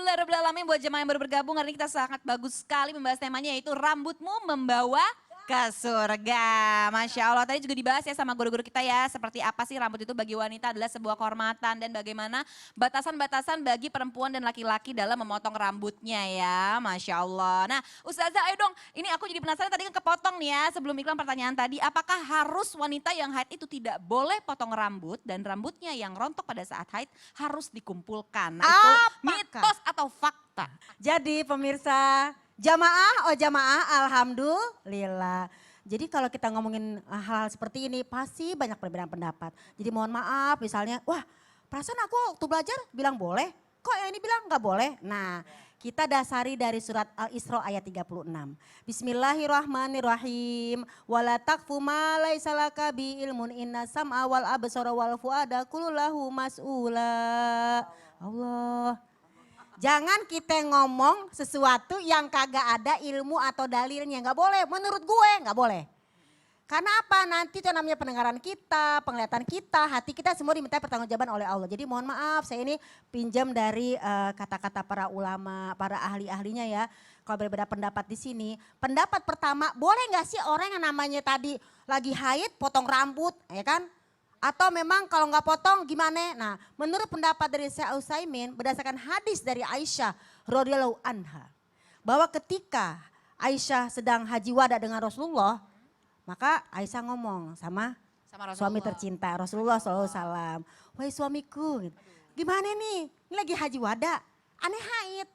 Alhamdulillahirrahmanirrahim buat jemaah yang baru bergabung. Hari ini kita sangat bagus sekali membahas temanya yaitu rambutmu membawa ke surga. Masya Allah, tadi juga dibahas ya sama guru-guru kita ya. Seperti apa sih rambut itu bagi wanita adalah sebuah kehormatan. Dan bagaimana batasan-batasan bagi perempuan dan laki-laki dalam memotong rambutnya ya. Masya Allah. Nah Ustazah ayo dong, ini aku jadi penasaran tadi kan kepotong nih ya. Sebelum iklan pertanyaan tadi, apakah harus wanita yang haid itu tidak boleh potong rambut. Dan rambutnya yang rontok pada saat haid harus dikumpulkan. Nah itu mitos atau fakta? Jadi pemirsa, jamaah, alhamdulillah. Jadi kalau kita ngomongin hal-hal seperti ini pasti banyak perbedaan pendapat. Jadi mohon maaf misalnya, wah perasaan aku waktu belajar bilang boleh, kok yang ini bilang nggak boleh. Nah kita dasari dari surat Al-Isra ayat 36. Bismillahirrahmanirrahim. Wala taqfu ma laisa laka bi ilmun inna sam'a wal absara wal fuada kullu lahu mas'ula. Allah. Jangan kita ngomong sesuatu yang kagak ada ilmu atau dalilnya. Nggak boleh, menurut gue nggak boleh. Karena apa? Nanti itu namanya pendengaran kita, penglihatan kita, hati kita semua diminta pertanggungjawaban oleh Allah. Jadi mohon maaf saya ini pinjam dari kata-kata para ulama, para ahli-ahlinya ya. Kalau berbeda pendapat di sini. Pendapat pertama, boleh nggak sih orang yang namanya tadi lagi haid potong rambut ya kan? Atau memang kalau nggak potong gimana? Nah menurut pendapat dari Syekh Utsaimin berdasarkan hadis dari Aisyah radhiyallahu anha. Bahwa ketika Aisyah sedang haji wada dengan Rasulullah. Maka Aisyah ngomong sama suami tercinta Rasulullah SAW. Wahai suamiku gimana nih? Ini lagi haji wada, aneh haid.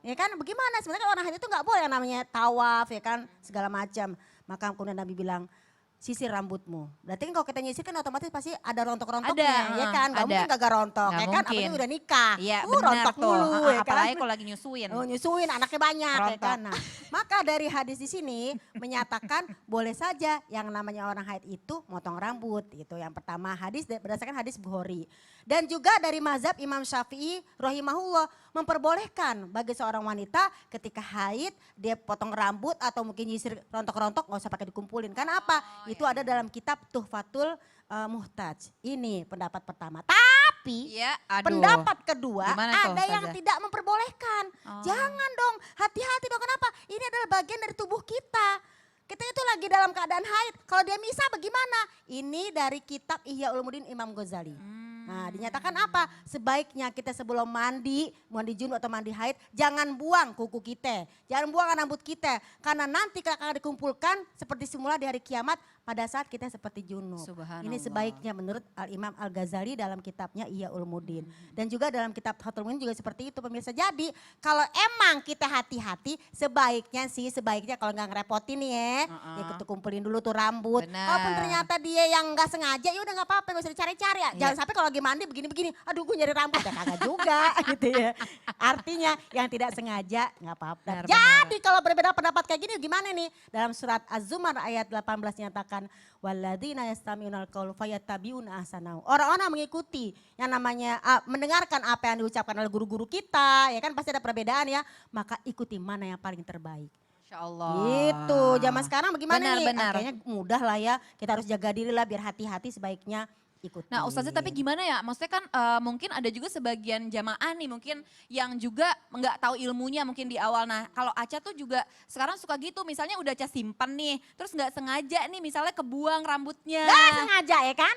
Ya kan bagaimana? Sebenarnya orang haid itu nggak boleh yang namanya tawaf ya kan segala macam. Maka kemudian Nabi bilang, sisir rambutmu. Berarti kan kalau kita nyisir kan otomatis pasti ada rontok-rontoknya ya kan. Gak mungkin gak rontok ya kan. Apalagi udah nikah. Iya rontok mulu ya kan. Apalagi kalau lagi nyusuin. Oh nyusuin anaknya banyak rontok. ya kan. Nah, maka dari hadis di sini menyatakan boleh saja yang namanya orang haid itu motong rambut. Itu yang pertama hadis berdasarkan hadis Bukhari. Dan juga dari mazhab Imam Syafi'i rahimahullah memperbolehkan bagi seorang wanita ketika haid dia potong rambut atau mungkin nyisir rontok-rontok gak usah pakai dikumpulin. Karena apa? Itu ada dalam kitab Tuhfatul Muhtaj. Ini pendapat pertama. Tapi pendapat kedua ada yang tidak memperbolehkan. Jangan dong, hati-hati dong. Kenapa? Ini adalah bagian dari tubuh kita. Kita itu lagi dalam keadaan haid. Kalau dia misa bagaimana? Ini dari kitab Ihya Ulumuddin Imam Ghazali. Nah dinyatakan apa? Sebaiknya kita sebelum mandi junub atau mandi haid, jangan buang kuku kita. Jangan buang rambut kita. Karena nanti akan dikumpulkan seperti semula di hari kiamat pada saat kita seperti junub. Ini sebaiknya menurut Al-Imam Al-Ghazali dalam kitabnya Ihya Ulumuddin. Dan juga dalam kitab Fathul Muin juga seperti itu pemirsa. Jadi kalau emang kita hati-hati sebaiknya kalau nggak ngerepotin nih ya kita kumpulin dulu tuh rambut. Walaupun ternyata dia yang nggak sengaja ya udah nggak apa-apa, nggak usah dicari-cari ya. Jangan sampai kalau lagi mandi begini-begini, aduh gue nyari rambut ya kagak juga gitu ya. Artinya yang tidak sengaja nggak apa-apa. Jadi kalau berbeda pendapat kayak gini gimana nih? Dalam surat Az-Zumar ayat 18 nyatakan walladzina yastami'unal qaul fayattabi'una ahsanahu. Orang-orang mengikuti yang namanya mendengarkan apa yang diucapkan oleh guru-guru kita, ya kan pasti ada perbedaan ya, maka ikuti mana yang paling terbaik. Masya Allah. Gitu, zaman sekarang bagaimana nih? Benar. Kayaknya mudah lah ya, kita harus jaga diri lah biar hati-hati sebaiknya ikuti. Nah Ustazah tapi gimana ya, maksudnya kan mungkin ada juga sebagian jamaah nih mungkin yang juga nggak tahu ilmunya mungkin di awal. Nah kalau Aca tuh juga sekarang suka gitu, misalnya udah Aca simpen nih, terus nggak sengaja nih misalnya kebuang rambutnya. Nggak sengaja ya kan?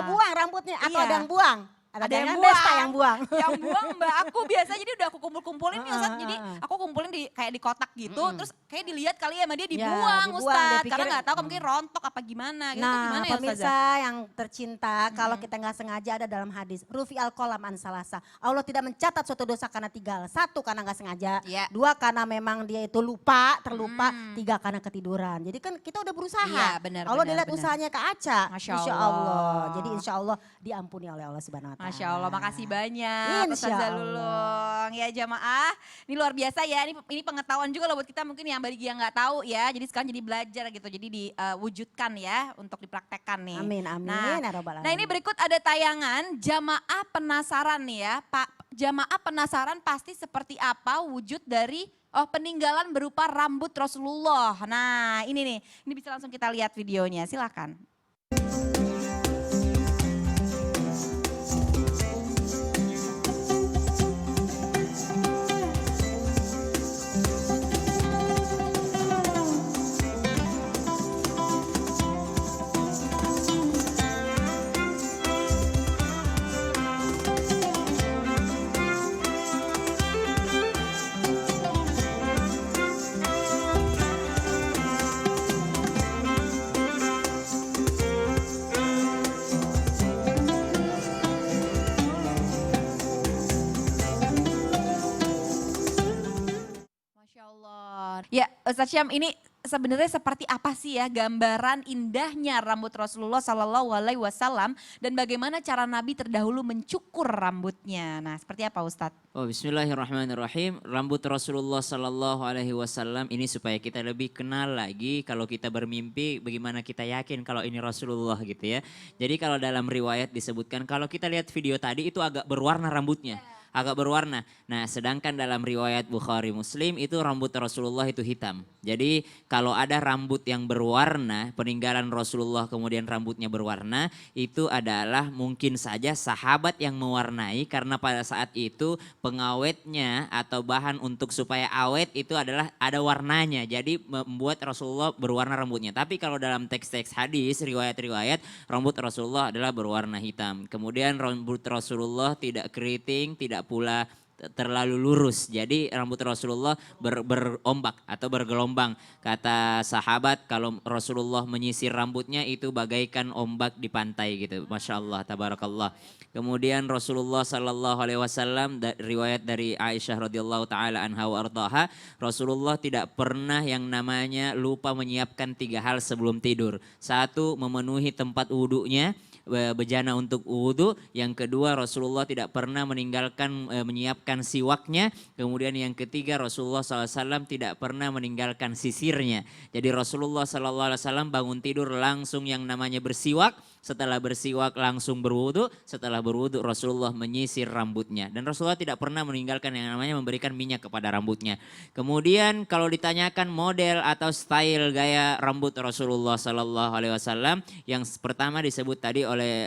Kebuang rambutnya atau ada yang buang? Ada yang buang. Yang buang mbak aku biasa jadi udah aku kumpul-kumpulin nih Ustaz. Jadi aku kumpulin kayak di kotak gitu. Terus kayak dilihat kali ya sama dia dibuang Ustaz. Karena gak tahu mungkin rontok apa gimana. Gitu. Nah gimana ya, pemirsa yang tercinta kalau kita gak sengaja ada dalam hadis. Rufi al-qalam an salasa. Allah tidak mencatat suatu dosa karena 3 hal. 1 karena gak sengaja. 2 karena memang dia itu terlupa. 3 karena ketiduran. Jadi kan kita udah berusaha. Iya, benar, Allah dilihat usahanya ke Aca. Masya Insya Allah. Jadi insya Allah diampuni oleh Allah Subhanahu wa ta'ala. Masya Allah, makasih banyak Ustazah Lulung. Ya jamaah, ini luar biasa ya, ini pengetahuan juga loh buat kita mungkin yang bagi yang nggak tahu ya. Jadi sekarang jadi belajar gitu, jadi diwujudkan ya untuk dipraktekkan nih. Amin. Nah ini berikut ada tayangan jamaah penasaran nih ya. Pak, jamaah penasaran pasti seperti apa wujud dari peninggalan berupa rambut Rasulullah. Nah ini nih, ini bisa langsung kita lihat videonya, silakan. Ya, Ustaz Syam, ini sebenarnya seperti apa sih ya gambaran indahnya rambut Rasulullah Sallallahu Alaihi Wasallam dan bagaimana cara Nabi terdahulu mencukur rambutnya. Nah, seperti apa Ustadz? Oh, bismillahirrahmanirrahim. Rambut Rasulullah Sallallahu Alaihi Wasallam ini supaya kita lebih kenal lagi kalau kita bermimpi bagaimana kita yakin kalau ini Rasulullah gitu ya. Jadi kalau dalam riwayat disebutkan kalau kita lihat video tadi itu agak berwarna rambutnya. Agak berwarna. Nah, sedangkan dalam riwayat Bukhari Muslim itu rambut Rasulullah itu hitam. Jadi kalau ada rambut yang berwarna, peninggalan Rasulullah kemudian rambutnya berwarna, itu adalah mungkin saja sahabat yang mewarnai karena pada saat itu pengawetnya atau bahan untuk supaya awet itu adalah ada warnanya. Jadi membuat Rasulullah berwarna rambutnya. Tapi kalau dalam teks-teks hadis, riwayat-riwayat, rambut Rasulullah adalah berwarna hitam. Kemudian rambut Rasulullah tidak keriting, tidak pula terlalu lurus. Jadi rambut Rasulullah berombak atau bergelombang. Kata sahabat kalau Rasulullah menyisir rambutnya itu bagaikan ombak di pantai gitu. Masya Allah, tabarakallah. Kemudian Rasulullah Sallallahu Alaihi Wasallam riwayat dari Aisyah radhiyallahu taala anha wa ardhaha, Rasulullah tidak pernah yang namanya lupa menyiapkan 3 hal sebelum tidur. 1, memenuhi tempat wudhunya, bejana untuk wudhu. Yang kedua, Rasulullah tidak pernah meninggalkan menyiapkan siwaknya. Kemudian yang ketiga, Rasulullah SAW tidak pernah meninggalkan sisirnya. Jadi Rasulullah SAW bangun tidur langsung yang namanya bersiwak. Setelah bersiwak langsung berwudhu. Setelah berwudhu Rasulullah menyisir rambutnya. Dan Rasulullah tidak pernah meninggalkan yang namanya memberikan minyak kepada rambutnya. Kemudian kalau ditanyakan model atau style gaya rambut Rasulullah SAW, yang pertama disebut tadi oleh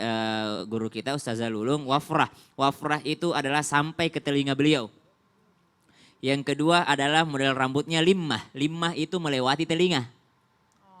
guru kita Ustazah Lulung, wafrah. Wafrah itu adalah sampai ke telinga beliau. Yang kedua adalah model rambutnya limmah. Limmah itu melewati telinga.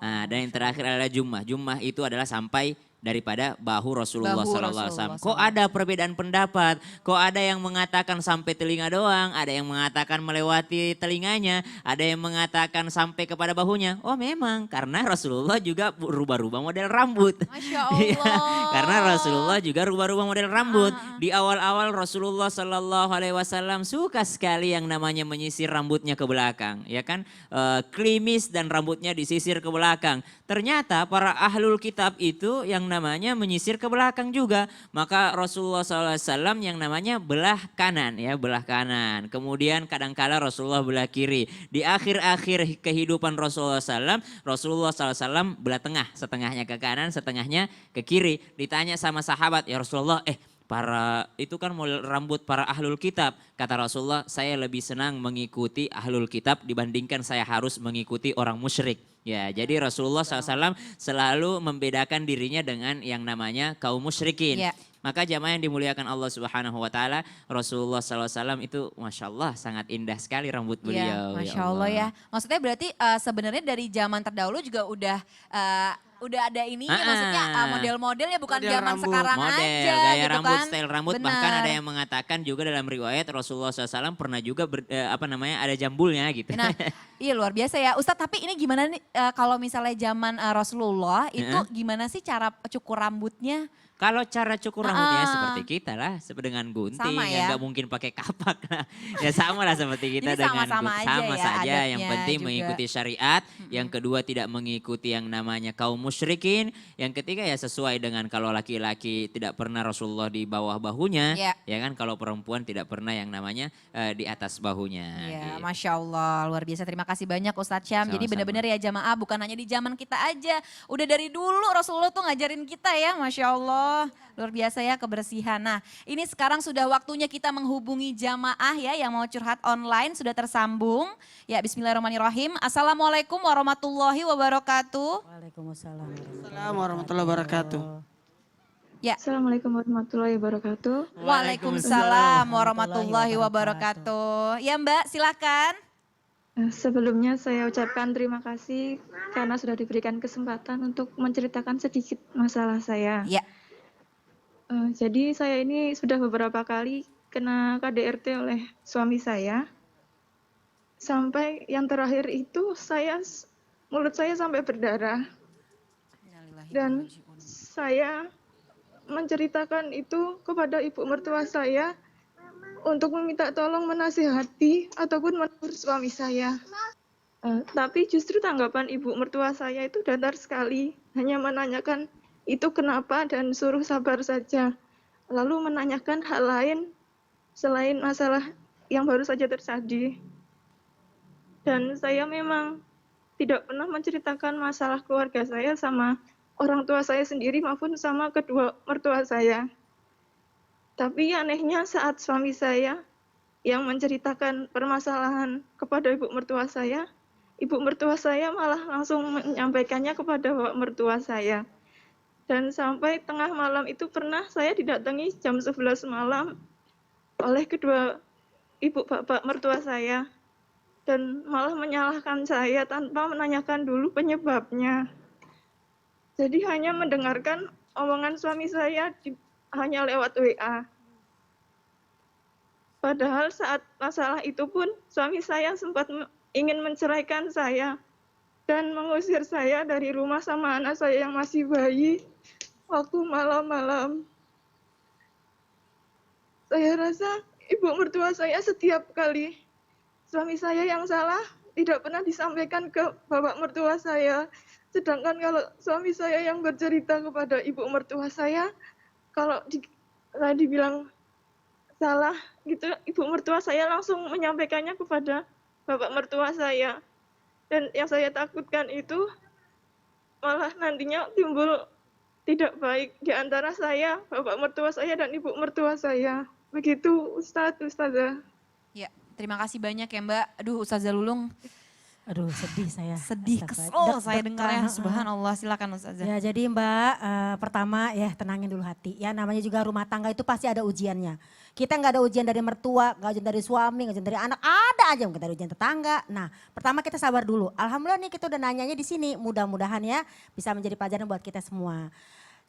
Nah, dan yang terakhir adalah jummah. Jummah itu adalah sampai daripada bahu Rasulullah SAW. Kok ada perbedaan pendapat? Kok ada yang mengatakan sampai telinga doang, ada yang mengatakan melewati telinganya, ada yang mengatakan sampai kepada bahunya. Oh memang, karena Rasulullah juga rubah-rubah model rambut. Masya Allah. Karena Rasulullah juga rubah-rubah model rambut. Di awal-awal Rasulullah Sallallahu Alaihi Wasallam suka sekali yang namanya menyisir rambutnya ke belakang, ya kan? Klimis dan rambutnya disisir ke belakang. Ternyata para ahlul kitab itu yang namanya menyisir ke belakang juga. Maka Rasulullah SAW yang namanya belah kanan, ya belah kanan. Kemudian kadangkala Rasulullah belah kiri. Di akhir-akhir kehidupan Rasulullah SAW, Rasulullah SAW belah tengah. Setengahnya ke kanan, setengahnya ke kiri. Ditanya sama sahabat, ya Rasulullah, para itu kan model rambut para ahlul kitab. Kata Rasulullah, saya lebih senang mengikuti ahlul kitab dibandingkan saya harus mengikuti orang musyrik. Ya, jadi Rasulullah SAW selalu membedakan dirinya dengan yang namanya kaum musyrikin. Ya. Maka jamaah yang dimuliakan Allah Subhanahu Wa Taala, Rasulullah SAW itu, masya Allah, sangat indah sekali rambut beliau. Ya, Masya Allah ya. Maksudnya berarti sebenarnya dari zaman terdahulu juga udah ada ini maksudnya model-modelnya bukan Model zaman rambut. sekarang Model, aja gaya gitu rambut, kan. style rambut. Benar. Bahkan ada yang mengatakan juga dalam riwayat Rasulullah SAW pernah juga ada jambulnya gitu. Nah, iya luar biasa ya. Ustadz, tapi ini gimana nih kalau misalnya zaman Rasulullah itu gimana sih cara cukur rambutnya? Kalau cara cukur rambutnya seperti kita lah, dengan gunting, Sama ya? nggak mungkin pakai kapak lah. Ya sama lah seperti kita Ini dengan sama-sama aja sama ya saja. Yang adatnya penting juga. mengikuti syariat, yang kedua tidak mengikuti yang namanya kaum musyrikin, yang ketiga ya sesuai dengan kalau laki-laki tidak pernah Rasulullah di bawah bahunya, ya kan kalau perempuan tidak pernah yang namanya di atas bahunya. Ya, gitu. Masya Allah, luar biasa. Terima kasih banyak Ustadz Syam. Jadi Sama-sama. benar-benar ya jamaah, bukan hanya di zaman kita aja. Udah dari dulu Rasulullah tuh ngajarin kita ya, Masya Allah. Luar biasa ya kebersihan. Nah, ini sekarang sudah waktunya kita menghubungi jamaah ya yang mau curhat online, sudah tersambung. Ya, bismillahirrahmanirrahim. Assalamualaikum warahmatullahi wabarakatuh. Waalaikumsalam. Assalamualaikum warahmatullahi wabarakatuh. Ya. Assalamualaikum warahmatullahi wabarakatuh. Waalaikumsalam warahmatullahi wabarakatuh. Ya Mbak, silakan. Sebelumnya saya ucapkan terima kasih karena sudah diberikan kesempatan untuk menceritakan sedikit masalah saya. Ya. Jadi saya ini sudah beberapa kali kena KDRT oleh suami saya. Sampai yang terakhir itu mulut saya sampai berdarah. Dan saya menceritakan itu kepada ibu mertua saya untuk meminta tolong menasihati ataupun menegur suami saya. Tapi justru tanggapan ibu mertua saya itu datar sekali, hanya menanyakan itu kenapa dan suruh sabar saja. Lalu menanyakan hal lain selain masalah yang baru saja terjadi. Dan saya memang tidak pernah menceritakan masalah keluarga saya sama orang tua saya sendiri maupun sama kedua mertua saya. Tapi anehnya saat suami saya yang menceritakan permasalahan kepada ibu mertua saya malah langsung menyampaikannya kepada bapak mertua saya. Dan sampai tengah malam itu pernah saya didatangi jam 11 malam oleh kedua ibu bapak mertua saya. Dan malah menyalahkan saya tanpa menanyakan dulu penyebabnya. Jadi hanya mendengarkan omongan suami saya hanya lewat WA. Padahal saat masalah itu pun suami saya sempat ingin menceraikan saya dan mengusir saya dari rumah sama anak saya yang masih bayi waktu malam-malam. Saya rasa ibu mertua saya setiap kali suami saya yang salah tidak pernah disampaikan ke bapak mertua saya. Sedangkan kalau suami saya yang bercerita kepada ibu mertua saya, kalau dibilang salah gitu, ibu mertua saya langsung menyampaikannya kepada bapak mertua saya. Dan yang saya takutkan itu malah nantinya timbul tidak baik di antara saya, bapak mertua saya dan ibu mertua saya. Begitu Ustazah. Ya, terima kasih banyak ya Mbak. Aduh Ustazah Lulung, Aduh sedih saya. sedih, Astaga. kesel saya Deg-degan, dengarnya. heeh. Subhanallah, silakan Ustazah. Ya jadi Mbak, pertama ya tenangin dulu hati. Ya namanya juga rumah tangga itu pasti ada ujiannya. Kita nggak ada ujian dari mertua, nggak ujian dari suami, nggak ujian dari anak, ada aja mungkin dari ujian tetangga. Nah pertama kita sabar dulu. Alhamdulillah nih kita udah nanyanya di sini. Mudah-mudahan ya bisa menjadi pelajaran buat kita semua.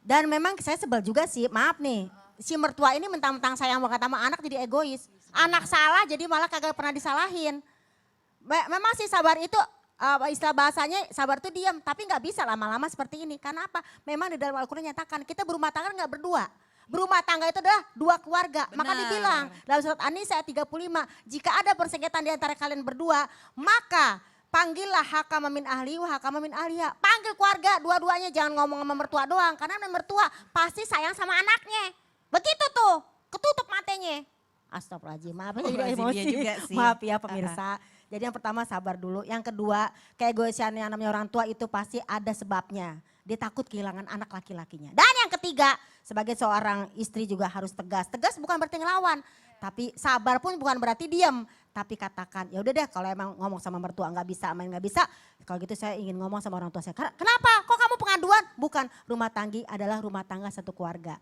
Dan memang saya sebel juga sih, maaf nih. Si mertua ini mentang-mentang sayang banget sama anak jadi egois. Anak salah jadi malah kagak pernah disalahin. Memang sih sabar itu istilah bahasanya sabar itu diam, tapi nggak bisa lama-lama seperti ini. Karena apa? Memang di dalam Al-Quran nyatakan kita berumah tangga nggak berdua. Berumah tangga itu adalah dua keluarga. Maka Benar. dibilang dalam surat An-Nisa ayat 35, jika ada persengketaan di antara kalian berdua, maka panggillah hakam min ahli wa hakam min ahliha. Panggil keluarga dua-duanya, jangan ngomong sama mertua doang. Karena mertua pasti sayang sama anaknya. Begitu tuh, ketutup matanya. Astagfirullahaladzim, maaf ya jadi Astagfirullahaladzim, emosi. iya juga sih. Maaf ya pemirsa. Jadi yang pertama sabar dulu. Yang kedua, keegoisan yang namanya orang tua itu pasti ada sebabnya. Dia takut kehilangan anak laki-lakinya. Dan yang ketiga, sebagai seorang istri juga harus tegas. Tegas bukan berarti ngelawan. Tapi sabar pun bukan berarti diam. Tapi katakan, ya udah deh kalau emang ngomong sama mertua nggak bisa, main nggak bisa. Kalau gitu saya ingin ngomong sama orang tua saya. Kenapa? Kok kamu pengaduan? Bukan, rumah tangga adalah rumah tangga satu keluarga.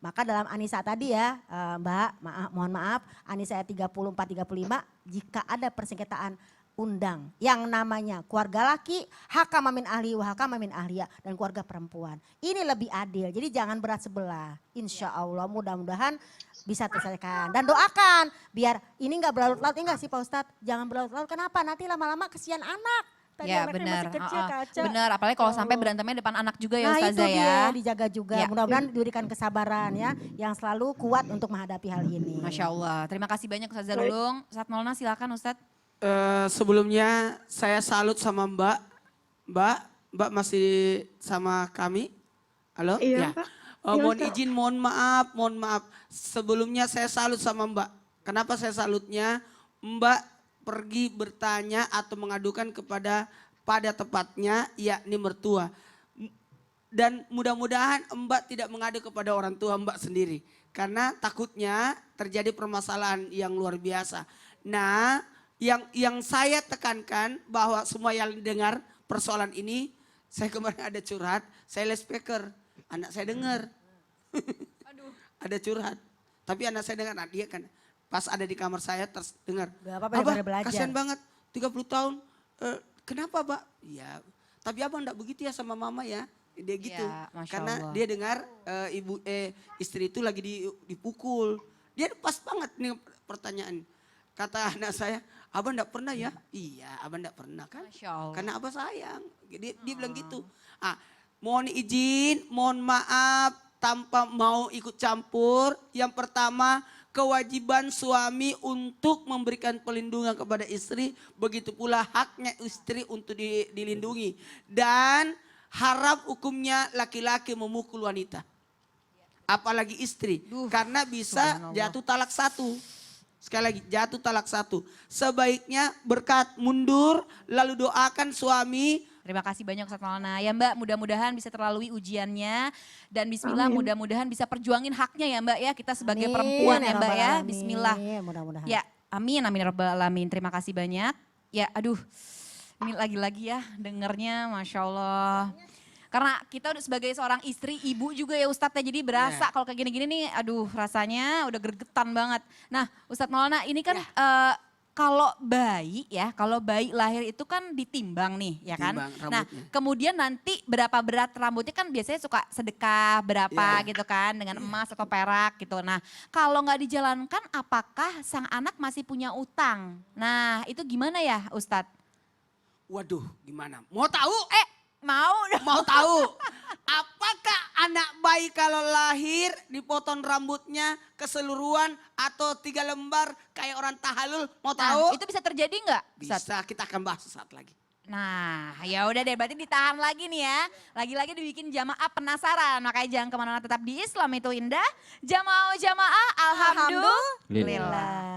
Maka dalam An-Nisa tadi ya Mbak, mohon maaf, An-Nisa ayat 34-35, jika ada persengketaan undang yang namanya keluarga laki, hakam min ahli wa hakam min ahliya, dan keluarga perempuan. Ini lebih adil, jadi jangan berat sebelah. Insya Allah mudah-mudahan bisa terselesaikan. Dan doakan biar ini nggak berlarut-larut, enggak sih Pak Ustadz? Jangan berlarut-larut, kenapa? Nanti lama-lama kesian anak. Tadi Ya anaknya benar, masih kecil, Kaca. benar. Apalagi kalau sampai berantemnya depan anak juga ya Nah itu Ustazah dia ya. dijaga juga. Ya. Mudah-mudahan diberikan kesabaran ya, yang selalu kuat untuk menghadapi hal ini. Masya Allah, terima kasih banyak Ustazah Lulung. Ustadz Maulana silakan Ustadz. Sebelumnya saya salut sama Mbak. Mbak masih sama kami? Halo? Iya, Ya. Pak. Mohon Iya, Pak. izin, mohon maaf. Sebelumnya saya salut sama Mbak. Kenapa saya salutnya? Mbak pergi bertanya atau mengadukan pada tepatnya yakni mertua. Dan mudah-mudahan Mbak tidak mengadu kepada orang tua Mbak sendiri. Karena takutnya terjadi permasalahan yang luar biasa. Nah yang saya tekankan bahwa semua yang dengar persoalan ini, saya kemarin ada curhat, saya les speaker, anak saya dengar. Ada curhat, tapi anak saya dengar, dia kan pas ada di kamar saya terus dengar. Gak apa-apa, daripada belajar. Kasihan banget 30 tahun, kenapa Pak? Ya tapi abang enggak begitu ya sama mama ya. Dia gitu, Ya, Masya karena Allah. dia dengar istri itu lagi dipukul. Dia pas banget nih pertanyaan. Kata anak saya, abang enggak pernah ya? Iya, abang enggak pernah kan? Masya Allah. Karena abang sayang. Dia bilang gitu. Mohon izin, mohon maaf tanpa mau ikut campur. Yang pertama, kewajiban suami untuk memberikan perlindungan kepada istri, begitu pula haknya istri untuk dilindungi. Dan haram hukumnya laki-laki memukul wanita. Apalagi istri, karena bisa jatuh talak satu. Sekali lagi, jatuh talak satu. Sebaiknya berkat mundur, lalu doakan suami. Terima kasih banyak Ustadz Maulana. Ya Mbak, mudah-mudahan bisa terlalui ujiannya. Dan bismillah mudah-mudahan bisa perjuangin haknya ya Mbak ya. Kita sebagai perempuan ya Mbak ya. Bismillah. Mudah-mudahan. Ya, amin, amin ya rabbal alamin. Terima kasih banyak. Ya, aduh, ini lagi-lagi ya dengernya, Masya Allah. Karena kita udah sebagai seorang istri, ibu juga ya Ustadz ya. Jadi berasa kalau kayak gini-gini nih, aduh rasanya udah gregetan banget. Nah Ustadz Maulana ini kan kalau bayi ya, kalau bayi lahir itu kan ditimbang nih ya kan. Nah kemudian nanti berapa berat rambutnya kan biasanya suka sedekah berapa gitu kan dengan emas atau perak gitu. Nah kalau nggak dijalankan apakah sang anak masih punya utang? Nah itu gimana ya Ustadz? Waduh gimana, mau tahu? Mau dong. Mau tahu? Apakah anak bayi kalau lahir dipotong rambutnya keseluruhan atau 3 lembar kayak orang tahalul? Mau tahu? Nah, itu bisa terjadi nggak? Ustadz? Bisa, kita akan bahas sesaat lagi. Nah ya udah deh berarti ditahan lagi nih ya. Lagi-lagi dibikin jamaah penasaran. Makanya jangan kemana-mana, tetap di Islam itu indah. Jamaah alhamdulillah.